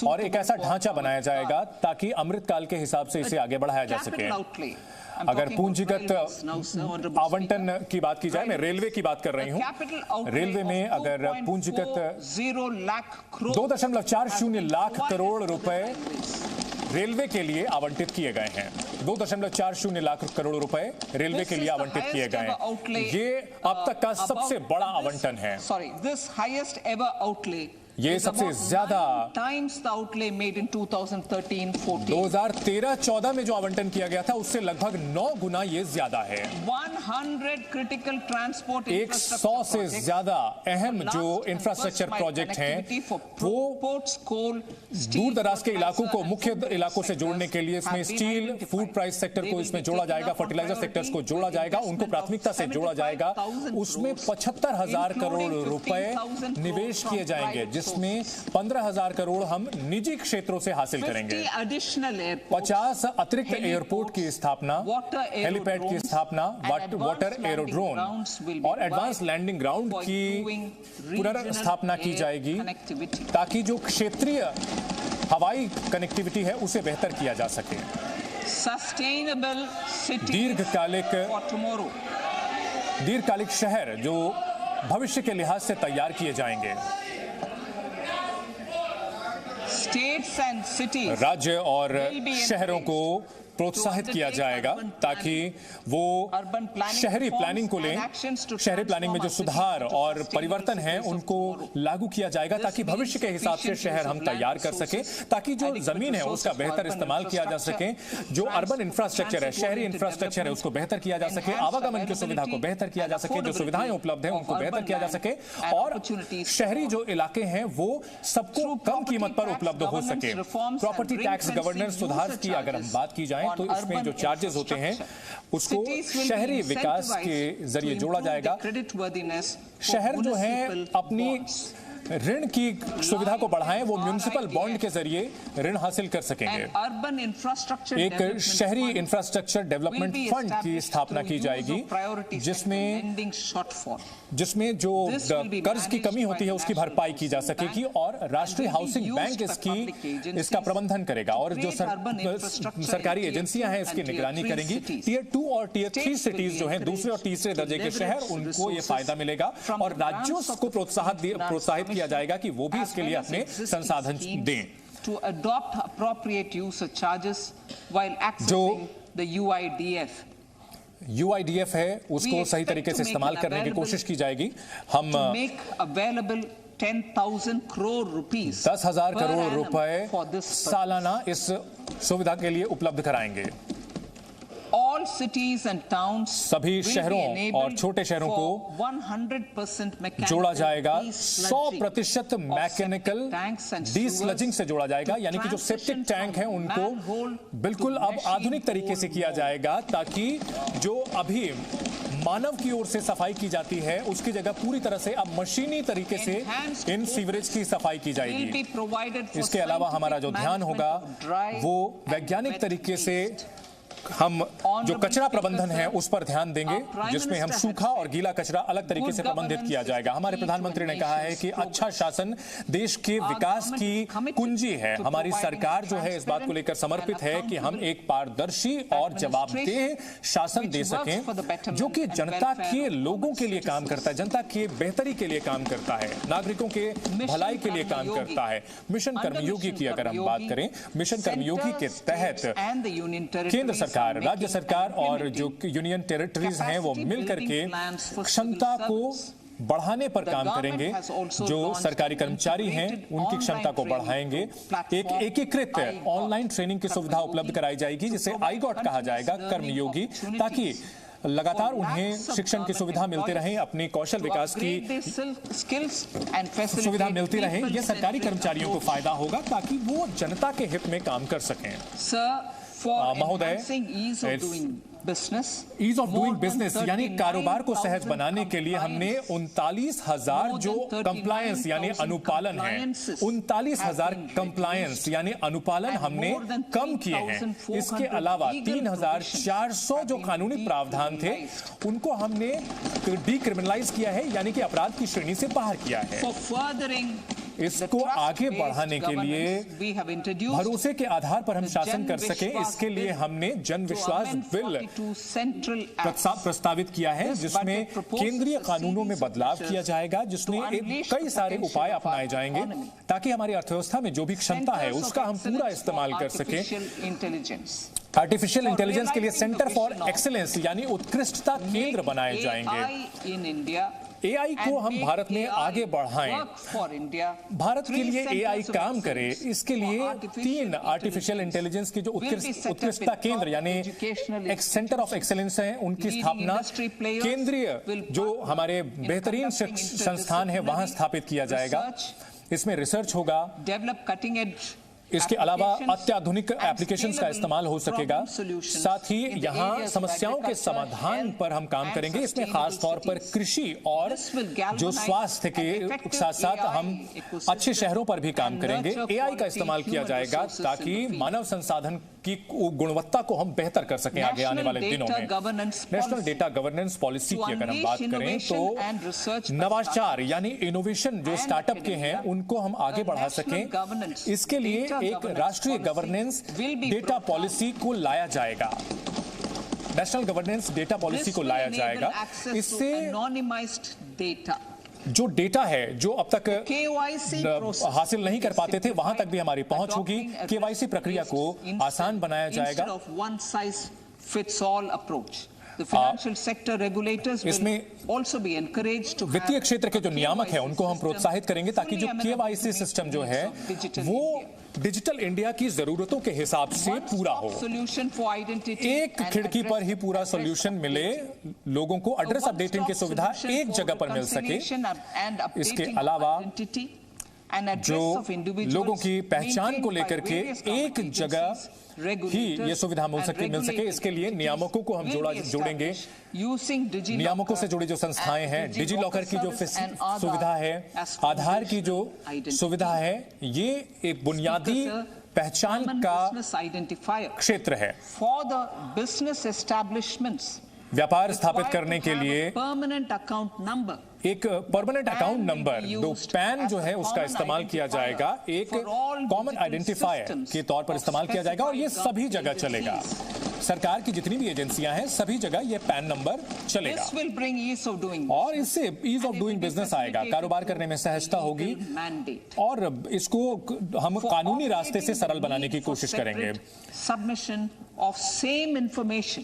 और एक ऐसा ढांचा बनाया जाएगा ताकि अमृतकाल के हिसाब से इसे आगे बढ़ाया जा सके। अगर पूंजीगत आवंटन की बात की जाए, मैं रेलवे की बात कर रही हूं, रेलवे में अगर पूंजीगत 2.40 लाख करोड़ रुपए रेलवे के लिए आवंटित किए गए हैं। 2.40 लाख करोड़ रुपए रेलवे के लिए आवंटित किए गए हैं। ये अब तक का सबसे बड़ा आवंटन है। ये सबसे ज्यादा 2013-14 में जो आवंटन किया गया था उससे लगभग 9 गुना ये ज्यादा है। 100 से ज्यादा अहम जो इंफ्रास्ट्रक्चर प्रोजेक्ट हैं वो दूर दराज के इलाकों को मुख्य इलाकों से जोड़ने के लिए इसमें स्टील, फूड प्राइस सेक्टर को इसमें जोड़ा जाएगा, फर्टिलाइजर सेक्टर्स को जोड़ा जाएगा, उनको प्राथमिकता से जोड़ा जाएगा। उसमें 75,000 करोड़ रुपए निवेश किए जाएंगे, जिसमें 15,000 करोड़ हम निजी क्षेत्रों से हासिल करेंगे। 50 अतिरिक्त एयरपोर्ट की स्थापना, हेलीपैड की स्थापना, वाटर एरोड्रोम और एडवांस लैंडिंग ग्राउंड की पुनर्स्थापना की जाएगी ताकि जो क्षेत्रीय हवाई कनेक्टिविटी है उसे बेहतर किया जा सके। दीर्घकालिक शहर जो भविष्य के लिहाज से तैयार किए जाएंगे। राज्य और शहरों को प्रोत्साहित किया जाएगा ताकि वो शहरी प्लानिंग को लें, शहरी प्लानिंग में जो सुधार और परिवर्तन हैं उनको लागू किया जाएगा ताकि भविष्य के हिसाब से शहर हम तैयार कर सकें, ताकि जो जमीन है उसका बेहतर इस्तेमाल किया जा सके, जो अर्बन इंफ्रास्ट्रक्चर है, शहरी इंफ्रास्ट्रक्चर है उसको बेहतर किया जा सके, आवागमन की सुविधा को बेहतर किया जा सके, जो सुविधाएं उपलब्ध हैं उनको बेहतर किया जा सके और शहरी जो इलाके हैं वो सबको कम कीमत पर उपलब्ध हो सके। प्रॉपर्टी टैक्स गवर्नेंस सुधार की अगर हम बात की जाए तो इसमें जो चार्जेस होते हैं उसको शहरी विकास के जरिए जोड़ा जाएगा। शहर जो है अपनी ऋण की सुविधा को बढ़ाएं, वो म्युनिसिपल बॉन्ड के जरिए ऋण हासिल कर सकेंगे। एक शहरी इंफ्रास्ट्रक्चर डेवलपमेंट फंड की स्थापना की जाएगी जिसमें जो कर्ज की कमी होती है उसकी भरपाई की जा सकेगी और राष्ट्रीय हाउसिंग बैंक इसका प्रबंधन करेगा और जो सरकारी एजेंसियां हैं इसकी निगरानी करेंगी। टियर 2 और टियर 3 सिटीज जो हैं, दूसरे और तीसरे दर्जे के शहर, उनको ये फायदा मिलेगा और राज्यों को प्रोत्साहित किया जाएगा कि वो भी इसके लिए अपने संसाधन दें। To adopt appropriate use charges while accessing the UIDF. UIDF है उसको सही तरीके से इस्तेमाल करने की कोशिश की जाएगी। हम 10,000 crore rupees 10,000 करोड़ रुपए सालाना इस सुविधा के लिए उपलब्ध कराएंगे। All cities and towns सभी शहरों और छोटे शहरों को 100% जोड़ा जाएगा, 100% मैकेनिकल डीस्लजिंग से जोड़ा जाएगा, यानी कि जो सेप्टिक टैंक हैं उनको बिल्कुल अब आधुनिक तरीके से किया जाएगा ताकि जो अभी मानव की ओर से सफाई की जाती है उसकी जगह पूरी तरह से अब मशीनी तरीके से इन सीवरेज की सफाई की जाएगी। इसके अलावा हमारा जो ध्यान होगा वो वैज्ञानिक तरीके से हम जो कचरा प्रबंधन है उस पर ध्यान देंगे, जिसमें हम सूखा और गीला कचरा अलग तरीके से प्रबंधित किया जाएगा। हमारे प्रधानमंत्री ने कहा है कि अच्छा शासन देश के विकास की कुंजी है। हमारी सरकार जो है इस बात को लेकर समर्पित है कि हम एक पारदर्शी और जवाबदेह शासन दे सकें जो कि जनता के लोगों के लिए काम करता है, जनता के बेहतरी के लिए काम करता है, नागरिकों के भलाई के लिए काम करता है। मिशन कर्मयोगी की अगर हम बात करें, मिशन कर्मयोगी के तहत केंद्र सरकार, राज्य सरकार और जो यूनियन टेरिटरीज हैं वो मिलकर के क्षमता को बढ़ाने पर काम करेंगे। जो सरकारी कर्मचारी हैं उनकी क्षमता को बढ़ाएंगे। एक एकीकृत ऑनलाइन ट्रेनिंग की सुविधा उपलब्ध कराई जाएगी जिसे आईगॉट कहा जाएगा, कर्मयोगी, ताकि लगातार उन्हें शिक्षण की सुविधा मिलती रहे, अपनी कौशल विकास की सुविधा मिलती रहे। यह सरकारी कर्मचारियों को फायदा होगा ताकि वो जनता के हित में काम कर सकें। महोदय, ईज ऑफ डूइंग बिजनेस यानी कारोबार को सहज बनाने के लिए हमने 39,000 जो कंप्लायंस यानी अनुपालन है, 39,000 कंप्लायंस यानी अनुपालन हमने कम किए हैं। इसके अलावा 3,400 जो कानूनी प्रावधान थे उनको हमने डीक्रिमिनलाइज किया है, यानी कि अपराध की श्रेणी से बाहर किया है। इसको आगे बढ़ाने के लिए, भरोसे के आधार पर हम शासन कर सके, इसके लिए हमने जन विश्वास बिल प्रस्तावित किया है, जिसमें केंद्रीय कानूनों में बदलाव किया जाएगा, जिसमें कई सारे उपाय अपनाए जाएंगे ताकि हमारी अर्थव्यवस्था में जो भी क्षमता है उसका हम पूरा इस्तेमाल कर सकें। आर्टिफिशियल इंटेलिजेंस के लिए सेंटर फॉर एक्सीलेंस यानी उत्कृष्टता केंद्र बनाए जाएंगे। एआई को हम भारत में आगे बढ़ाएं, भारत के लिए एआई काम करे, इसके लिए 3 आर्टिफिशियल इंटेलिजेंस की जो उत्कृष्टता केंद्र यानी एक सेंटर ऑफ एक्सीलेंस है, उनकी स्थापना केंद्रीय जो हमारे बेहतरीन संस्थान है वहां स्थापित किया जाएगा। इसमें रिसर्च होगा, डेवलप कटिंग एज, इसके अलावा अत्याधुनिक एप्लीकेशंस का इस्तेमाल हो सकेगा। साथ ही यहाँ समस्याओं के समाधान पर हम काम करेंगे। इसमें खास तौर पर कृषि और जो स्वास्थ्य के साथ साथ हम अच्छे शहरों पर भी काम करेंगे। एआई का इस्तेमाल किया जाएगा ताकि मानव संसाधन की गुणवत्ता को हम बेहतर कर सकें आगे आने वाले दिनों में। नेशनल डेटा गवर्नेंस पॉलिसी की अगर हम बात करें तो नवाचार यानी इनोवेशन जो स्टार्टअप के हैं उनको हम आगे बढ़ा सकें, इसके लिए एक राष्ट्रीय गवर्नेंस डेटा पॉलिसी को लाया जाएगा। नेशनल गवर्नेंस डेटा पॉलिसी को लाया जाएगा। इससे जो डेटा है जो अब तक हासिल नहीं कर पाते थे वहां तक भी हमारी पहुंच होगी। केवाईसी प्रक्रिया को आसान बनाया जाएगा। इसमें वित्तीय क्षेत्र के जो नियामक हैं उनको हम प्रोत्साहित करेंगे ताकि जो केवाईसी सिस्टम जो है वो डिजिटल इंडिया की जरूरतों के हिसाब से पूरा हो। एक खिड़की पर ही पूरा सॉल्यूशन मिले, लोगों को एड्रेस अपडेटिंग की सुविधा एक जगह पर मिल सके। इसके अलावा जो लोगों की पहचान को लेकर के एक जगह ही ये सुविधा मिल सके, इसके लिए नियामकों को हम जोड़ेंगे। नियामकों से जुड़ी जो संस्थाएं हैं, डिजी लॉकर की जो सुविधा है, आधार की जो सुविधा है, ये एक बुनियादी पहचान का क्षेत्र है। व्यापार स्थापित करने के लिए एक परमानेंट अकाउंट नंबर, दो पैन जो है उसका इस्तेमाल किया जाएगा, एक कॉमन आइडेंटिफायर के तौर पर इस्तेमाल किया जाएगा और ये सभी जगह चलेगा। सरकार की जितनी भी एजेंसियां हैं सभी जगह ये पैन नंबर चलेगा और इससे ईज ऑफ डूइंग बिजनेस आएगा, कारोबार करने में सहजता होगी और इसको हम कानूनी रास्ते से सरल बनाने की कोशिश करेंगे। Submission of same information